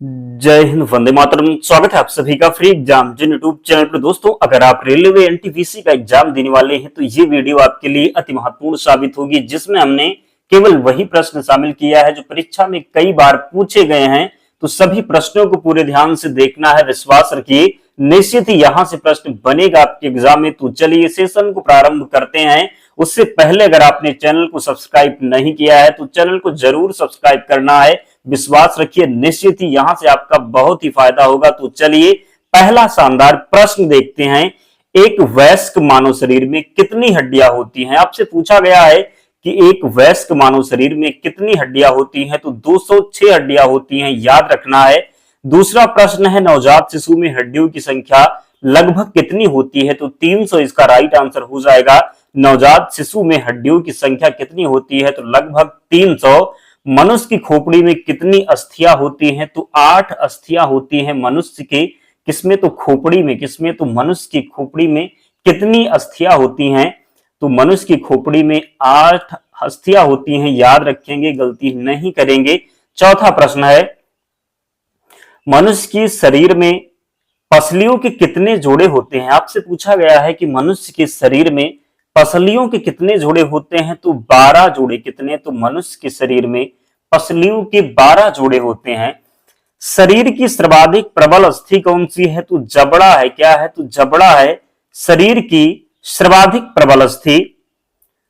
जय हिंद, वंदे मातरम। स्वागत है आप सभी का फ्री एग्जाम जिन यूट्यूब चैनल पर। दोस्तों, अगर आप रेलवे एनटीपीसी का एग्जाम देने वाले हैं तो ये वीडियो आपके लिए अति महत्वपूर्ण साबित होगी, जिसमें हमने केवल वही प्रश्न शामिल किया है जो परीक्षा में कई बार पूछे गए हैं। तो सभी प्रश्नों को पूरे ध्यान से देखना है, विश्वास रखिए निश्चित ही यहां से प्रश्न बनेगा आपके एग्जाम में। तो चलिए सेशन को प्रारंभ करते हैं। उससे पहले अगर आपने चैनल को सब्सक्राइब नहीं किया है तो चैनल को जरूर सब्सक्राइब करना है। विश्वास रखिए निश्चित ही यहां से आपका बहुत ही फायदा होगा। तो चलिए पहला शानदार प्रश्न देखते हैं। एक वयस्क मानव शरीर में कितनी हड्डियां होती हैं? आपसे पूछा गया है कि एक वयस्क मानव शरीर में कितनी हड्डियां होती हैं, तो 206 हड्डियां होती हैं, याद रखना है। दूसरा प्रश्न है, नवजात शिशु में हड्डियों की संख्या लगभग कितनी होती है? तो 300 इसका राइट आंसर हो जाएगा। नवजात शिशु में हड्डियों की संख्या कितनी होती है? तो लगभग 300। मनुष्य की खोपड़ी में कितनी अस्थियां होती हैं? तो 8 अस्थियां होती हैं मनुष्य के। किसमें? तो खोपड़ी में। किसमें? तो मनुष्य की खोपड़ी में कितनी अस्थियां होती हैं? तो मनुष्य की खोपड़ी में 8 अस्थियां होती हैं, याद रखेंगे, गलती नहीं करेंगे। चौथा प्रश्न है, मनुष्य की शरीर में पसलियों के कितने जोड़े होते हैं? आपसे पूछा गया है कि मनुष्य के शरीर में पसलियों के कितने जोड़े होते हैं? तो 12 जोड़े। कितने? तो मनुष्य के शरीर में पसलियों के 12 जोड़े होते हैं। शरीर की सर्वाधिक प्रबल अस्थि कौन सी है? तो जबड़ा है। क्या है? तो जबड़ा है शरीर की सर्वाधिक प्रबल अस्थि।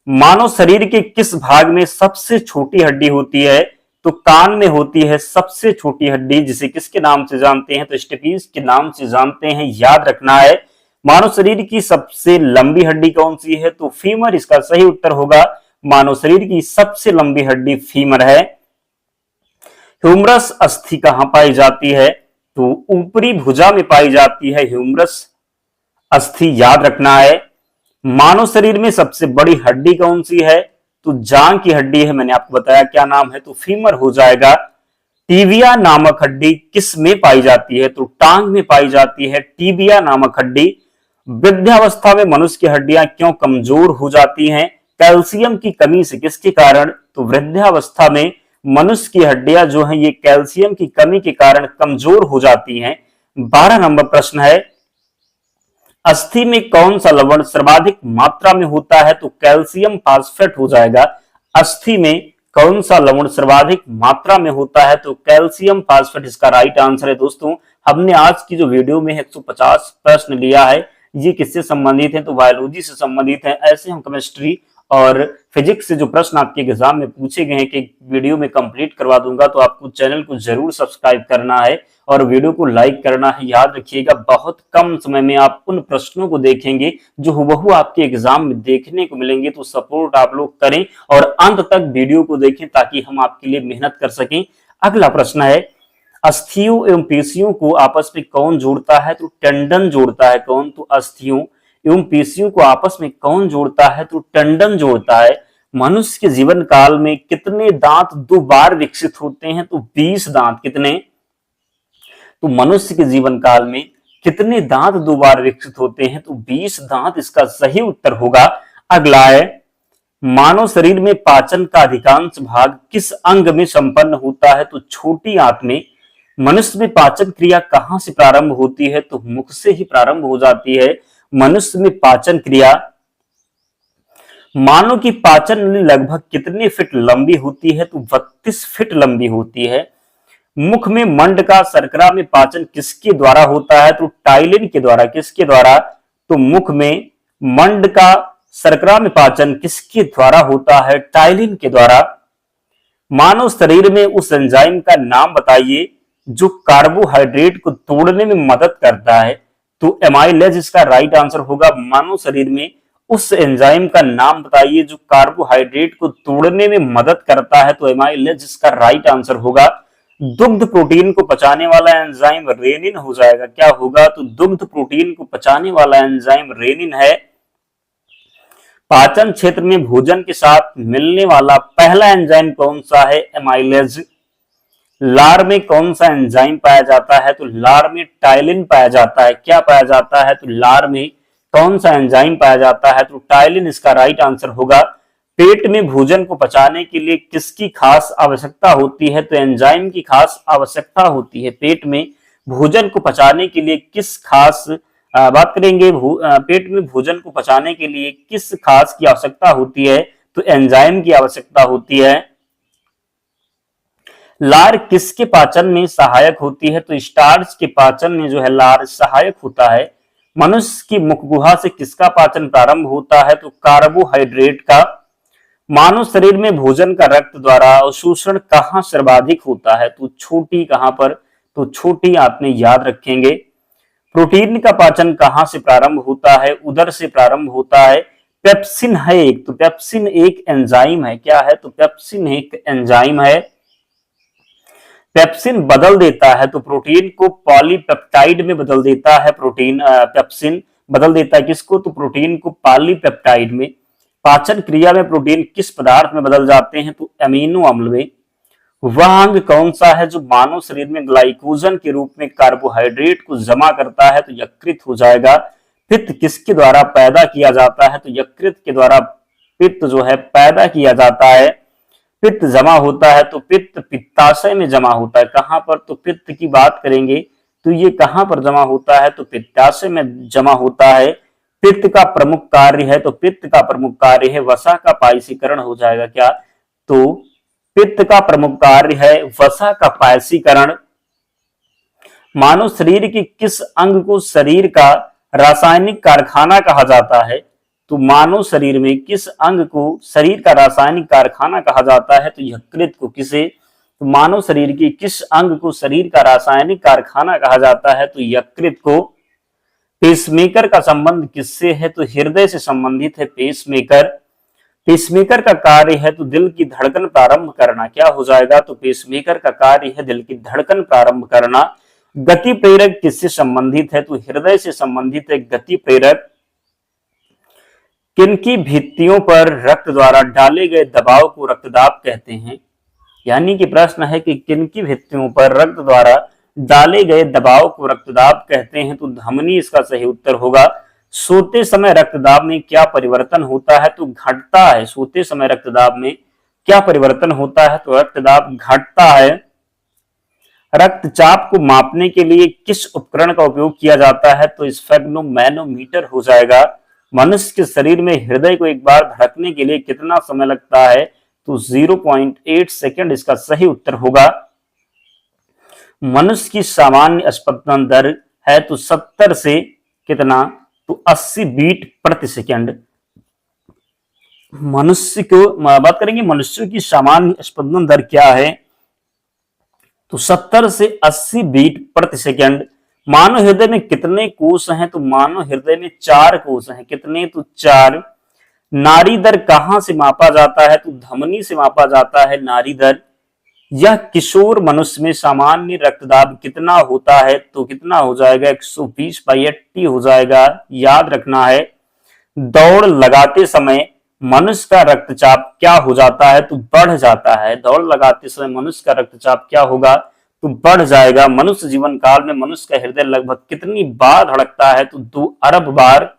मानव शरीर के किस भाग में सबसे छोटी हड्डी होती है? तो कान में होती है सबसे छोटी हड्डी, जिसे किसके नाम से जानते हैं? तो स्टेपीज के नाम से जानते हैं, याद रखना है। मानव शरीर की सबसे लंबी हड्डी कौन सी है? तो फीमर इसका सही उत्तर होगा। मानव शरीर की सबसे लंबी हड्डी फीमर है। ह्यूमरस अस्थि कहां पाई जाती है? तो ऊपरी भुजा में पाई जाती है ह्यूमरस अस्थि, याद रखना है। मानव शरीर में सबसे बड़ी हड्डी कौन सी है? तो जांघ की हड्डी है। मैंने आपको बताया क्या नाम है, तो फीमर हो जाएगा। टीबिया नामक हड्डी किस में पाई जाती है? तो टांग में पाई जाती है टीबिया नामक हड्डी। वृद्धावस्था में मनुष्य की हड्डियां क्यों कमजोर हो जाती हैं? कैल्शियम की कमी से। किसके कारण? तो वृद्धावस्था में मनुष्य की हड्डियां जो हैं ये कैल्शियम की कमी के कारण कमजोर हो जाती हैं। 12 नंबर प्रश्न है, अस्थि में कौन सा लवण सर्वाधिक मात्रा में होता है? तो कैल्शियम फास्फेट हो जाएगा। अस्थि में कौन सा लवण सर्वाधिक मात्रा में होता है? तो कैल्शियम फास्फेट इसका राइट आंसर है। दोस्तों, हमने आज की जो वीडियो में 150 प्रश्न लिया है, ये किससे संबंधित है? तो बायोलॉजी से संबंधित है। ऐसे हम केमिस्ट्री और फिजिक्स से जो प्रश्न आपके एग्जाम में पूछे गए हैं कि वीडियो में कंप्लीट करवा दूंगा। तो आपको चैनल को जरूर सब्सक्राइब करना है और वीडियो को लाइक करना है। याद रखिएगा, बहुत कम समय में आप उन प्रश्नों को देखेंगे जो हुबहू आपके एग्जाम में देखने को मिलेंगे। तो सपोर्ट आप लोग करें और अंत तक वीडियो को देखें ताकि हम आपके लिए मेहनत कर सकें। अगला प्रश्न है, अस्थियों एवं पेशियों को आपस में कौन जोड़ता है? तो टेंडन जोड़ता है। कौन? तो अस्थियों एवं पेशियों को आपस में कौन जोड़ता है? तो टेंडन जोड़ता है। मनुष्य के जीवन काल में कितने दांत 2 बार विकसित होते हैं? तो 20 दांत। कितने? तो मनुष्य के जीवन काल में कितने दांत 2 बार विकसित होते हैं? तो 20 दांत इसका सही उत्तर होगा। अगला है, मानव शरीर में पाचन का अधिकांश भाग किस अंग में संपन्न होता है? तो छोटी आंत में। मनुष्य में पाचन क्रिया कहां से प्रारंभ होती है? तो मुख से ही प्रारंभ हो जाती है मनुष्य में पाचन क्रिया। मानव की पाचन नली लगभग कितने फीट लंबी होती है? तो 32 फीट लंबी होती है। मुख में मंड का शर्करा में पाचन किसके द्वारा होता है? तो टाइलिन के द्वारा। किसके द्वारा? तो मुख में मंड का शर्करा में पाचन किसके द्वारा होता है? टाइलिन के द्वारा। मानव शरीर में उस एंजाइम का नाम बताइए जो कार्बोहाइड्रेट को तोड़ने में मदद करता है। तो एमाइलेज इसका राइट आंसर होगा। मानव शरीर में उस एंजाइम का नाम बताइए जो कार्बोहाइड्रेट को तोड़ने में मदद करता है। तो एमाइलेज इसका राइट आंसर होगा। दुग्ध प्रोटीन को पचाने वाला एंजाइम रेनिन हो जाएगा। क्या होगा? तो दुग्ध प्रोटीन को पचाने वाला एंजाइम रेनिन है। पाचन क्षेत्र में भोजन के साथ मिलने वाला पहला एंजाइम कौन सा है? एमाइलेज। लार में कौन सा एंजाइम पाया जाता है? तो लार में टाइलिन पाया जाता है। क्या पाया जाता है? तो लार में कौन सा एंजाइम पाया जाता है? तो टाइलिन इसका राइट आंसर होगा। पेट में भोजन को पचाने के लिए किसकी खास आवश्यकता होती है? तो एंजाइम की खास आवश्यकता होती है। पेट में भोजन को पचाने के लिए किस खास बात करेंगे, पेट में भोजन को पचाने के लिए किस खास की आवश्यकता होती है? तो एंजाइम की आवश्यकता होती है। लार किसके पाचन में सहायक होती है? तो स्टार्च के पाचन में जो है लार सहायक होता है। मनुष्य की मुख गुहा से किसका पाचन प्रारंभ होता है? तो कार्बोहाइड्रेट का। मानव शरीर में भोजन का रक्त द्वारा अवशोषण कहाँ सर्वाधिक होता है? तो छोटी कहां पर? तो छोटी आपने याद रखेंगे। प्रोटीन का पाचन कहां से प्रारंभ होता है? उदर से प्रारंभ होता है। पेप्सिन है एक, तो पेप्सिन एक एंजाइम है। क्या है? तो पेप्सिन एक एंजाइम है। पेप्सिन बदल देता है तो प्रोटीन को पॉलीपेप्टाइड में बदल देता है। प्रोटीन पेप्सिन बदल देता है किसको? तो प्रोटीन को पॉलीपेप्टाइड में। पाचन क्रिया में प्रोटीन किस पदार्थ में बदल जाते हैं? तो अमीनो अम्ल में। वह अंग कौन सा है जो मानव शरीर में ग्लाइकोजन के रूप में कार्बोहाइड्रेट को जमा करता है? तो यकृत हो जाएगा। पित्त किसके द्वारा पैदा किया जाता है? तो यकृत के द्वारा पित्त जो है पैदा किया जाता है। पित्त जमा होता है तो पित्त पित्ताशय में जमा होता है। कहां पर? तो पित्त की बात करेंगे तो ये कहां पर जमा होता है? तो पित्ताशय में जमा होता है। पित्त का प्रमुख कार्य है, तो पित्त का प्रमुख कार्य है वसा का पायसीकरण हो जाएगा। क्या? तो पित्त का प्रमुख कार्य है वसा का पायसीकरण। मानव शरीर के किस अंग को शरीर का रासायनिक कारखाना कहा जाता है? तो मानव शरीर में किस अंग को शरीर का रासायनिक कारखाना कहा जाता है? तो यकृत को। किसे? तो मानव शरीर के किस अंग को शरीर का रासायनिक कारखाना कहा जाता है? तो यकृत को। पेसमेकर का संबंध किससे है? तो हृदय से संबंधित है पेसमेकर। पेसमेकर का कार्य है तो दिल की धड़कन प्रारंभ करना। क्या हो जाएगा? तो पेसमेकर का कार्य है दिल की धड़कन प्रारंभ करना। गति प्रेरक किससे संबंधित है? तो हृदय से संबंधित है गति प्रेरक। किनकी भित्तियों पर रक्त द्वारा डाले गए दबाव को रक्तदाब कहते हैं? यानी कि प्रश्न है कि किनकी भित्तियों पर रक्त द्वारा डाले गए दबाव को रक्तदाब कहते हैं? तो धमनी इसका सही उत्तर होगा। सोते समय रक्तदाब में क्या परिवर्तन होता है? तो घटता है। सोते समय रक्तदाब में क्या परिवर्तन होता है? तो रक्तदाब घटता है। रक्तचाप को मापने के लिए किस उपकरण का उपयोग किया जाता है? तो स्फेग्नोमैनोमीटर हो जाएगा। मनुष्य के शरीर में हृदय को एक बार धड़कने के लिए कितना समय लगता है? तो 0.8 सेकंड इसका सही उत्तर होगा। मनुष्य की सामान्य स्पंदन दर है तो 70 से कितना? तो 80 बीट प्रति सेकंड। मनुष्य को बात करेंगे मनुष्य की सामान्य स्पंदन दर क्या है? तो 70 से 80 बीट प्रति सेकंड। मानव हृदय में कितने कोष हैं? तो मानव हृदय में 4 कोष हैं। कितने? तो 4। नाड़ी दर कहां से मापा जाता है? तो धमनी से मापा जाता है नाड़ी दर। यह किशोर मनुष्य में सामान्य रक्तदाब कितना होता है? तो कितना हो जाएगा? 120/80 हो जाएगा। याद रखना है। दौड़ लगाते समय मनुष्य का रक्तचाप क्या हो जाता है? तो बढ़ जाता है। दौड़ लगाते समय मनुष्य का रक्तचाप क्या होगा? तो बढ़ जाएगा। मनुष्य जीवन काल में मनुष्य का हृदय लगभग कितनी बार धड़कता है? तो 2 अरब बार।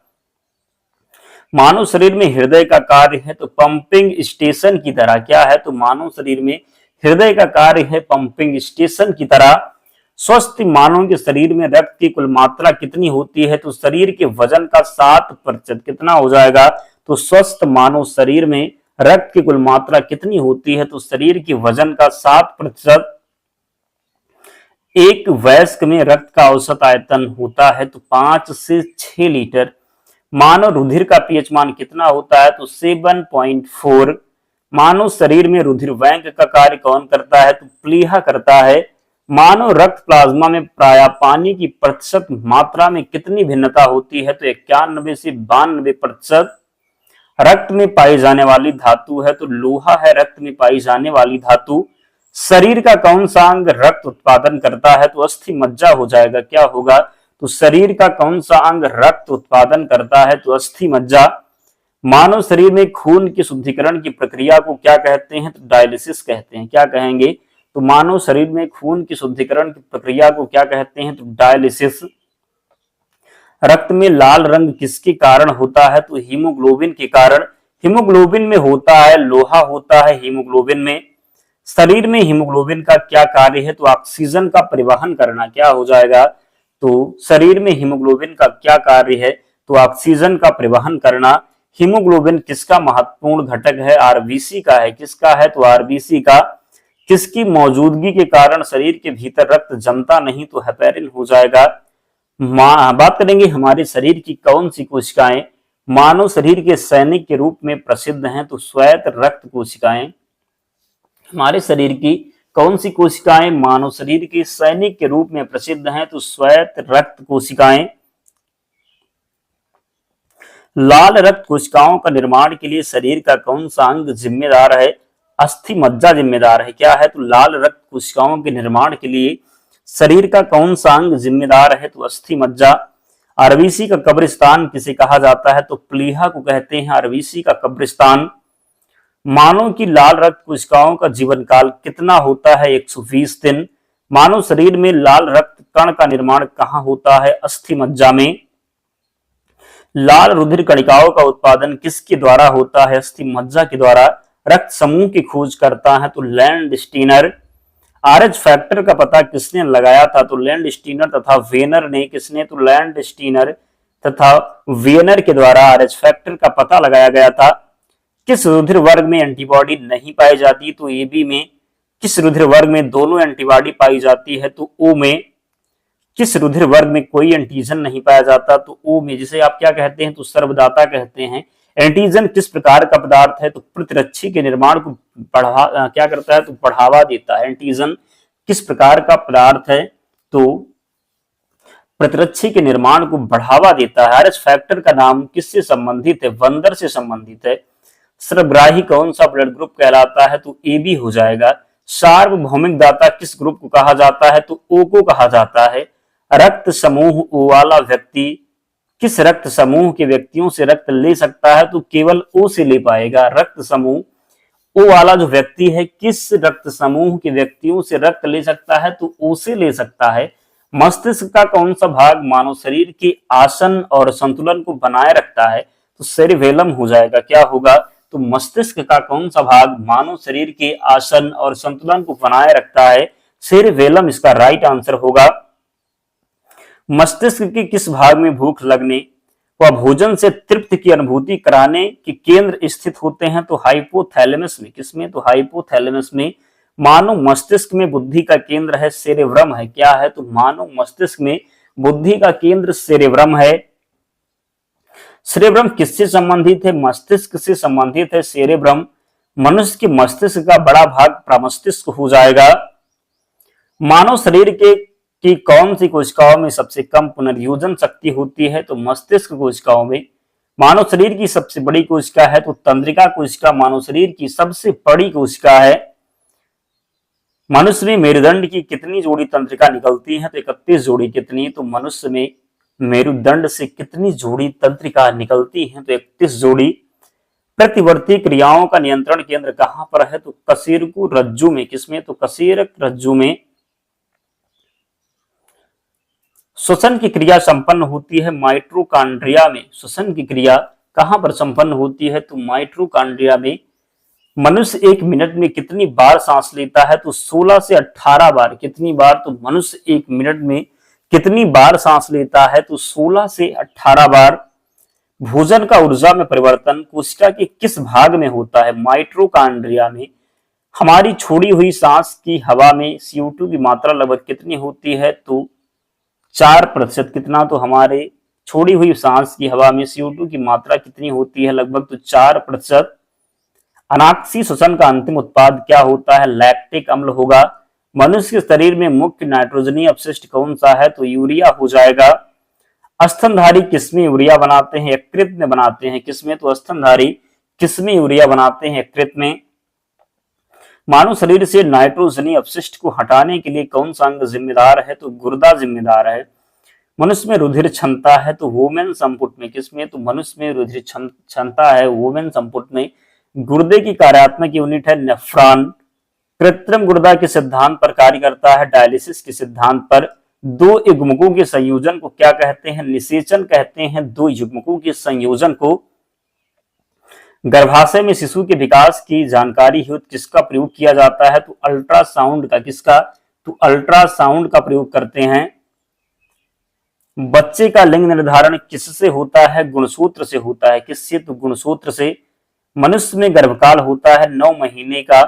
मानव शरीर में हृदय का कार्य है तो पंपिंग स्टेशन की तरह। क्या है? तो मानव शरीर में हृदय का कार्य है पंपिंग स्टेशन की तरह। स्वस्थ मानव के शरीर में रक्त की कुल मात्रा कितनी होती है? तो शरीर के वजन का 7%। कितना हो जाएगा? तो स्वस्थ मानव शरीर में रक्त की कुल मात्रा कितनी होती है? तो शरीर के वजन का 7%। एक वयस्क में रक्त का औसत आयतन होता है तो 5 से 6 लीटर। मानव रुधिर का पीएच मान कितना होता है? तो 7.4। मानव शरीर में रुधिर बैंक का कार्य कौन करता है? तो प्लीहा करता है। मानव रक्त प्लाज्मा में प्राय पानी की प्रतिशत मात्रा में कितनी भिन्नता होती है? तो 91 से 92%। रक्त में पाई जाने वाली धातु है तो लोहा है रक्त में पाई जाने वाली धातु। शरीर का कौन सा अंग रक्त उत्पादन करता है? तो अस्थि मज्जा हो जाएगा। क्या होगा? तो शरीर का कौन सा अंग रक्त उत्पादन करता है? तो अस्थि मज्जा। मानव शरीर में खून के शुद्धिकरण की प्रक्रिया को क्या कहते हैं? तो डायलिसिस कहते हैं। क्या कहेंगे? तो मानव शरीर में खून की शुद्धिकरण की प्रक्रिया को क्या कहते हैं? तो डायलिसिस। रक्त में लाल रंग किसके कारण होता है? तो हीमोग्लोबिन के कारण। हीमोग्लोबिन में होता है लोहा होता है हीमोग्लोबिन में। शरीर में हीमोग्लोबिन का क्या कार्य है? तो ऑक्सीजन का परिवहन करना। क्या हो जाएगा? तो शरीर में हीमोग्लोबिन का क्या कार्य है? तो ऑक्सीजन का परिवहन करना। हीमोग्लोबिन किसका महत्वपूर्ण घटक है? आरबीसी का है। किसका है? तो आरबीसी का। किसकी मौजूदगी के कारण शरीर के भीतर रक्त जमता नहीं? तो हेपेरिन हो जाएगा। बात करेंगे हमारे शरीर की कौन सी कोशिकाएं मानव शरीर के सैनिक के रूप में प्रसिद्ध हैं? तो श्वेत रक्त कोशिकाएं। हमारे शरीर की कौन सी कोशिकाएं मानव शरीर के सैनिक के रूप में प्रसिद्ध हैं? तो श्वेत रक्त कोशिकाएं। लाल रक्त कोशिकाओं का निर्माण के लिए शरीर का कौन सा अंग जिम्मेदार है? अस्थि मज्जा जिम्मेदार है। क्या है? तो लाल रक्त कोशिकाओं के निर्माण के लिए शरीर का कौन सा अंग जिम्मेदार है? तो अस्थि मज्जा। आरबीसी का कब्रिस्तान किसे कहा जाता है? तो प्लीहा को कहते हैं आरबीसी का कब्रिस्तान। मानव की लाल रक्त कोशिकाओं का जीवन काल कितना होता है? 120 दिन। मानव शरीर में लाल रक्त कण का निर्माण कहाँ होता है? अस्थि मज्जा में। लाल रुधिर कणिकाओं का उत्पादन किसके द्वारा होता है? अस्थि मज्जा के द्वारा। रक्त समूह की खोज करता है तो लैंड स्टीनर। आरएच फैक्टर का पता किसने लगाया था? तो लैंड स्टीनर तथा वेनर ने। किसने? तो लैंड स्टीनर तथा वेनर के द्वारा आरएच फैक्टर का पता लगाया गया था। किस रुधिर वर्ग में एंटीबॉडी नहीं पाई जाती? तो एबी में। किस रुधिर वर्ग में दोनों एंटीबॉडी पाई जाती है? तो ओ में। किस रुधिर वर्ग में कोई एंटीजन नहीं पाया जाता? तो ओ में। जिसे आप क्या कहते हैं? तो सर्वदाता कहते हैं। एंटीजन किस प्रकार का पदार्थ है? तो प्रतिरक्षी के निर्माण को क्या करता है? तो बढ़ावा देता है। एंटीजन किस प्रकार का पदार्थ है? तो प्रतिरक्षी के निर्माण को बढ़ावा देता है। आरएच फैक्टर का नाम किससे संबंधित है? बंदर से संबंधित है। सर्वग्राही कौन सा ब्लड ग्रुप कहलाता है? तो ए बी हो जाएगा। सार्वभौमिक दाता किस ग्रुप को कहा जाता है? तो ओ को कहा जाता है। रक्त समूह ओ वाला व्यक्ति किस रक्त समूह के व्यक्तियों से रक्त ले सकता है? तो केवल ओ से ले पाएगा। रक्त समूह ओ वाला जो व्यक्ति है किस रक्त समूह के व्यक्तियों से रक्त ले सकता है? तो ओ से ले सकता है। मस्तिष्क का कौन सा भाग मानव शरीर के आसन और संतुलन को बनाए रखता है? तो सेरिबेलम हो जाएगा। क्या होगा? तो मस्तिष्क का कौन सा भाग मानव शरीर के आसन और संतुलन को बनाए रखता है? सेरिबेलम इसका राइट आंसर होगा। मस्तिष्क के किस भाग में भूख लगने व भोजन से तृप्ति की अनुभूति कराने के केंद्र स्थित होते हैं? तो हाइपोथैलेमस में। किसमें? तो हाइपोथैलेमस में। मानव मस्तिष्क में बुद्धि का केंद्र है सेरेब्रम है। क्या है? तो मानव मस्तिष्क में बुद्धि का केंद्र सेरेब्रम है। सेरेब्रम किससे संबंधित है? मस्तिष्क से संबंधित है सेरेब्रम। मनुष्य के मस्तिष्क का बड़ा भाग प्रमस्तिष्क हो जाएगा। मानव शरीर के की कौन सी कोशिकाओं में सबसे कम पुनर्योजन शक्ति होती है? तो मस्तिष्क कोशिकाओं में। मानव शरीर की सबसे बड़ी कोशिका है तो तंत्रिका कोशिका मानव शरीर की सबसे बड़ी कोशिका है। मनुष्य में मेरुदंड की कितनी जोड़ी तंत्रिका निकलती है? तो 31 जोड़ी। कितनी? तो मनुष्य में मेरुदंड से कितनी जोड़ी तंत्रिका निकलती है? तो 31 जोड़ी। प्रतिवर्ती क्रियाओं का नियंत्रण केंद्र कहां पर है? तो कशेरुकी रज्जु में। किसमें? तो कशेरुक रज्जु में। श्वसन की क्रिया संपन्न होती है माइटोकॉन्ड्रिया में। श्वसन की क्रिया कहां पर संपन्न होती है? तो माइटोकॉन्ड्रिया में। मनुष्य एक मिनट में कितनी बार सांस लेता है? तो 16 से 18 बार। कितनी बार? तो मनुष्य एक मिनट में कितनी बार सांस लेता है? तो 16 से 18 बार। भोजन का ऊर्जा में परिवर्तन कोशिका के किस भाग में होता है? माइटोकॉन्ड्रिया में। हमारी छोड़ी हुई सांस की हवा में CO2 की मात्रा लगभग कितनी होती है? तो 4%। कितना? तो हमारे छोड़ी हुई सांस की हवा में CO2 की मात्रा कितनी होती है? लगभग तो 4%। अनाक्षी श्वसन का अंतिम उत्पाद क्या होता है? लैक्टिक अम्ल होगा। मनुष्य के शरीर में मुख्य नाइट्रोजनीय अपशिष्ट कौन सा है? तो यूरिया हो जाएगा। स्तनधारी किसमें यूरिया बनाते हैं? यकृत में बनाते हैं। किसमें? तो स्तनधारी किसमें यूरिया बनाते हैं? यकृत में। मानव शरीर से नाइट्रोजनीय अपशिष्ट को हटाने के लिए कौन सा अंग जिम्मेदार है? तो गुर्दा जिम्मेदार है। मनुष्य में रुधिर क्षमता है तो वोमेन संपुट में। किसमें? तो मनुष्य में रुधिर क्षमता है वोमेन संपुट में। गुर्दे की कार्यात्मक यूनिट है नेफ्रॉन। कृत्रिम गुर्दा के सिद्धांत पर कार्य करता है डायलिसिस के सिद्धांत पर। दो युग्मकों के संयोजन को क्या कहते हैं? निषेचन कहते हैं। दो युग्मकों के संयोजन को गर्भाशय में शिशु के विकास की जानकारी हेतु किसका प्रयोग किया जाता है? तो अल्ट्रासाउंड का। किसका? तो अल्ट्रासाउंड का प्रयोग करते हैं। बच्चे का लिंग निर्धारण किससे होता है? गुणसूत्र से होता है। किससे? तो गुणसूत्र से। मनुष्य में गर्भकाल होता है 9 महीने का।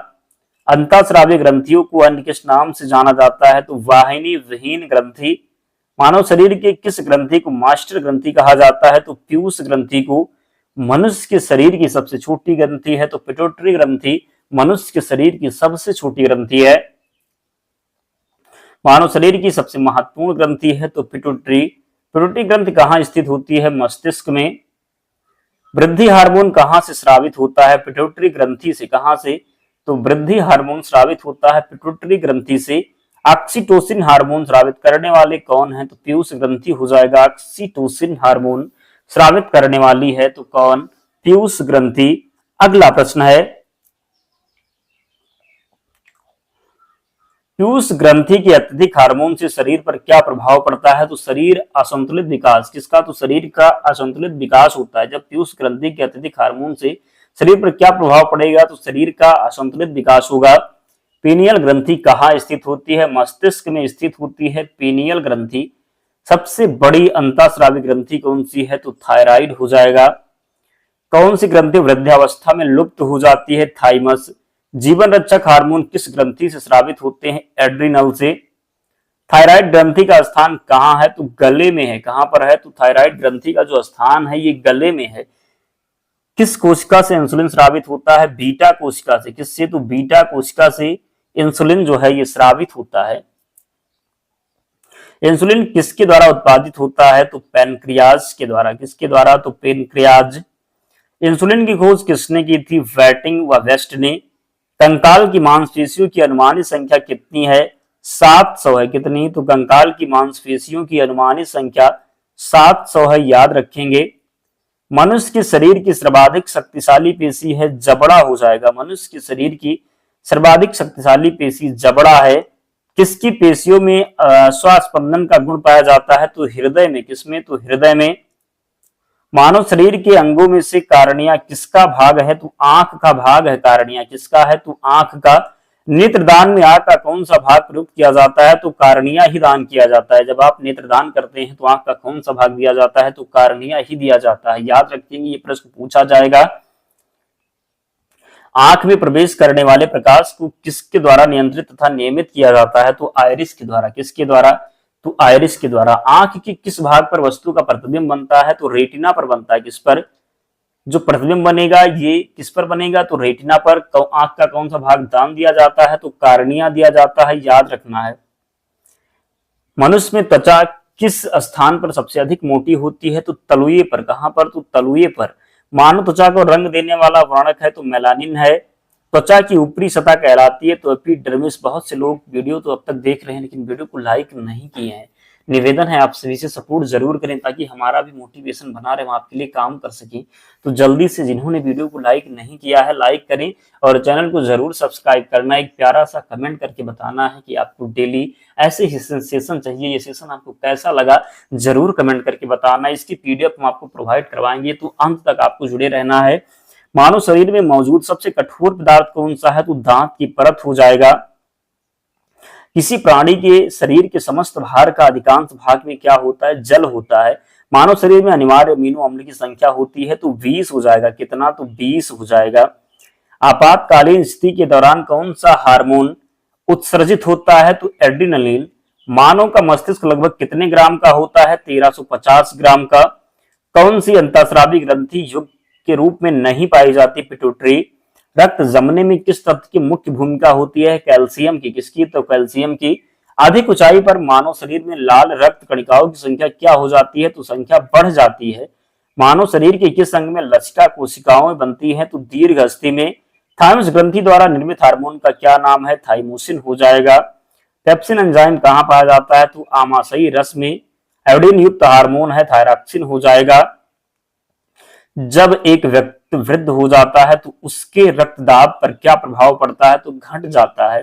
अंतःस्रावी ग्रंथियों को अन्य किस नाम से जाना जाता है? तो वाहिनी विहीन ग्रंथि। मानव शरीर के किस ग्रंथि को मास्टर ग्रंथि कहा जाता है? तो पीयूष ग्रंथि को। मनुष्य के शरीर की सबसे छोटी ग्रंथि है तो पिट्यूटरी ग्रंथि मनुष्य के शरीर की सबसे छोटी ग्रंथि है। मानव शरीर की सबसे महत्वपूर्ण ग्रंथि है तो पिट्यूटरी। पिट्यूटरी ग्रंथि कहाँ स्थित होती है? मस्तिष्क में। वृद्धि हार्मोन कहाँ से स्रावित होता है? पिट्यूटरी ग्रंथि से। कहाँ से? तो वृद्धि हार्मोन स्रावित होता है पिट्यूटरी ग्रंथि से। ऑक्सीटोसिन हार्मोन स्रावित करने वाले कौन है? तो पीयूष ग्रंथि हो जाएगा। ऑक्सीटोसिन हार्मोन स्रावित करने वाली है तो कौन? पीयूष ग्रंथि। अगला प्रश्न है, पीयूष ग्रंथि के अत्यधिक हार्मोन से शरीर पर क्या प्रभाव पड़ता है? तो शरीर असंतुलित विकास। किसका? तो शरीर का असंतुलित विकास होता है। जब पीयूष ग्रंथि के अत्यधिक हार्मोन से शरीर पर क्या प्रभाव पड़ेगा? तो शरीर का असंतुलित विकास होगा। पीनियल ग्रंथि कहाँ स्थित होती है? मस्तिष्क में स्थित होती है पीनियल ग्रंथि। सबसे बड़ी अंतःस्रावी ग्रंथि कौन सी है? तो थायराइड हो जाएगा। कौन सी ग्रंथि वृद्धावस्था में लुप्त हो जाती है? थाइमस। जीवन रक्षक हार्मोन किस ग्रंथि से स्रावित होते हैं? एड्रिनल से। थायराइड ग्रंथि का स्थान कहाँ है? तो गले में है। कहां पर है? तो थायराइड ग्रंथि का जो स्थान है ये गले में है। किस कोशिका से इंसुलिन स्रावित होता है? बीटा कोशिका से। किससे? तो बीटा कोशिका से इंसुलिन जो है ये स्रावित होता है। इंसुलिन किसके द्वारा उत्पादित होता है? तो पैनक्रियाज के द्वारा। किसके द्वारा? तो पैनक्रियाज। इंसुलिन की खोज किसने की थी? वेटिंग व वेस्ट ने। कंकाल की मांसपेशियों की अनुमानित संख्या कितनी है? 700 है। कितनी? तो कंकाल की मांसपेशियों की अनुमानित संख्या 700 है, याद रखेंगे। मनुष्य के शरीर की सर्वाधिक शक्तिशाली पेशी है जबड़ा हो जाएगा। मनुष्य के शरीर की सर्वाधिक शक्तिशाली पेशी जबड़ा है। किसकी पेशियों में श्वासस्पंदन का गुण पाया जाता है? तो हृदय में। किसमें? तो हृदय में। मानव शरीर के अंगों में से कार्निया किसका भाग है? तो आंख का भाग है कार्निया। किसका है? तो आंख का। नेत्रदान में आंख का कौन सा भाग प्रयुक्त किया जाता है? तो कार्निया ही दान किया जाता है। जब आप नेत्रदान करते हैं तो आंख का कौन सा भाग दिया जाता है? तो कार्निया ही दिया जाता है। याद रखेंगे, ये प्रश्न पूछा जाएगा। आंख में प्रवेश करने वाले प्रकाश को किसके द्वारा नियंत्रित तथा नियमित किया जाता है? तो आयरिस के द्वारा। किसके द्वारा? तो आयरिस के द्वारा। आंख के किस भाग पर वस्तु का प्रतिबिंब बनता है? तो रेटिना पर बनता है। किस पर? जो प्रतिबिंब बनेगा ये किस पर बनेगा? तो रेटिना पर। आंख का कौन सा भाग दान दिया जाता है? तो कार्निया दिया जाता है, याद रखना है। मनुष्य में त्वचा किस स्थान पर सबसे अधिक मोटी होती है? तो तलुए पर। कहां पर? तो तलुए पर। मानव त्वचा को रंग देने वाला वर्णक है तो मेलानिन है। त्वचा की ऊपरी सतह कहलाती है तो एपिडर्मिस। बहुत से लोग वीडियो तो अब तक देख रहे हैं लेकिन वीडियो को लाइक नहीं किए हैं। निवेदन है आप सभी से सपोर्ट जरूर करें ताकि हमारा भी मोटिवेशन बना रहे, हम आपके लिए काम कर सकें। तो जल्दी से जिन्होंने वीडियो को लाइक नहीं किया है लाइक करें और चैनल को जरूर सब्सक्राइब करना। एक प्यारा सा कमेंट करके बताना है कि आपको डेली ऐसे ही सेशन चाहिए, ये सेशन आपको कैसा लगा जरूर कमेंट करके बताना। इसकी पीडीएफ हम आपको प्रोवाइड करवाएंगे तो अंत तक आपको जुड़े रहना है। मानव शरीर में मौजूद सबसे कठोर पदार्थ कौन सा है? तो दांत की परत हो जाएगा। किसी प्राणी के शरीर के समस्त भार का अधिकांश भाग में क्या होता है? जल होता है। मानव शरीर में अनिवार्य अमीनो अम्ल की संख्या होती है तो 20 हो जाएगा। कितना? तो 20 हो जाएगा। आपातकालीन स्थिति के दौरान कौन सा हार्मोन उत्सर्जित होता है? तो एड्रिनलिन। मानव का मस्तिष्क लगभग कितने ग्राम का होता है? 1350 ग्राम का। कौन सी अंतःस्रावी ग्रंथि युग के रूप में नहीं पाई जाती? पिट्यूटरी। रक्त जमने में किस तत्व की मुख्य भूमिका होती है? कैल्शियम की। किसकी? तो कैल्शियम की। अधिक ऊंचाई पर मानव शरीर में लाल रक्त कणिकाओं की संख्या क्या हो जाती है? तो संख्या बढ़ जाती है। मानव शरीर के किस अंग में लसिका कोशिकाओं बनती है? तो दीर्घ अस्थि में। थाइमस ग्रंथि द्वारा निर्मित हार्मोन का क्या नाम है? थाइमोसिन हो जाएगा। पेप्सिन एंजाइम कहां पाया जाता है? तो आमाशयी रस में। आयोडीन युक्त हार्मोन है थायरॉक्सिन हो जाएगा। जब एक व्यक्ति वृद्ध हो जाता है तो उसके रक्तदाब पर क्या प्रभाव पड़ता है? तो घट जाता है।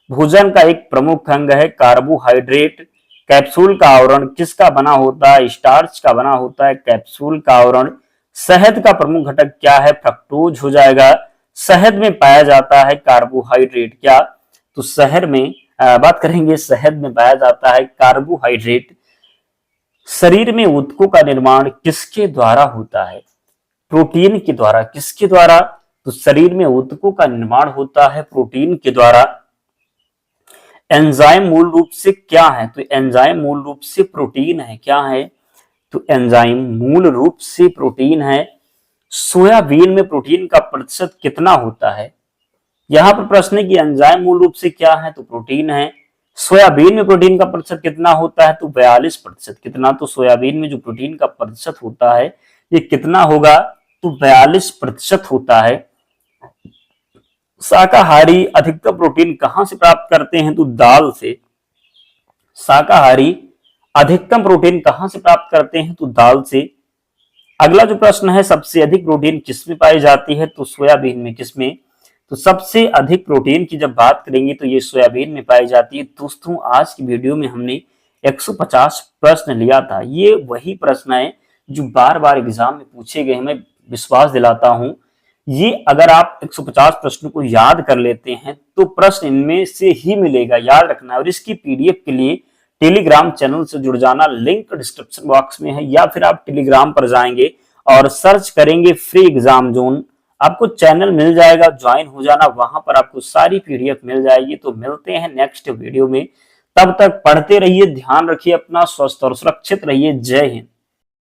भोजन का एक प्रमुख अंग है कार्बोहाइड्रेट। कैप्सूल का आवरण किसका बना होता है? स्टार्च का बना होता है कैप्सूल का आवरण। शहद का प्रमुख घटक क्या है? फ्रक्टोज हो जाएगा। शहद में पाया जाता है कार्बोहाइड्रेट क्या? तो शहर में बात करेंगे, शहद में पाया जाता है कार्बोहाइड्रेट। शरीर में ऊतकों का निर्माण किसके द्वारा होता है? प्रोटीन के द्वारा। किसके द्वारा? तो शरीर में ऊतकों का निर्माण होता है प्रोटीन के द्वारा। एंजाइम मूल रूप से क्या है? तो एंजाइम मूल रूप से प्रोटीन है। क्या है? तो एंजाइम मूल रूप से प्रोटीन है। सोयाबीन में प्रोटीन का प्रतिशत कितना होता है? यहां पर प्रश्न है कि एंजाइम मूल रूप से क्या है? तो प्रोटीन है। सोयाबीन में प्रोटीन का प्रतिशत कितना होता है? तो 42%। कितना? तो सोयाबीन में जो प्रोटीन का प्रतिशत होता है ये कितना होगा? तो 42% होता है। शाकाहारी अधिकतम प्रोटीन कहां से प्राप्त करते हैं? तो दाल से। शाकाहारी अधिकतम प्रोटीन कहां से प्राप्त करते हैं? तो दाल से। अगला जो प्रश्न है, सबसे अधिक प्रोटीन किसमें पाई जाती है? तो सोयाबीन में। किसमें? तो सबसे अधिक प्रोटीन की जब बात करेंगे तो ये सोयाबीन में पाई जाती है। दोस्तों, आज की वीडियो में हमने 150 प्रश्न लिया था। ये वही प्रश्न है जो बार बार एग्जाम में पूछे गए। मैं विश्वास दिलाता हूं, ये अगर आप 150 प्रश्नों को याद कर लेते हैं तो प्रश्न इनमें से ही मिलेगा, याद रखना। और इसकी पीडीएफ के लिए टेलीग्राम चैनल से जुड़ जाना, लिंक डिस्क्रिप्शन बॉक्स में है, या फिर आप टेलीग्राम पर जाएंगे और सर्च करेंगे फ्री एग्जाम जोन, आपको चैनल मिल जाएगा, ज्वाइन हो जाना। वहां पर आपको सारी पीडीएफ मिल जाएगी। तो मिलते हैं नेक्स्ट वीडियो में, तब तक पढ़ते रहिए, ध्यान रखिए अपना, स्वस्थ और सुरक्षित रहिए। जय हिंद।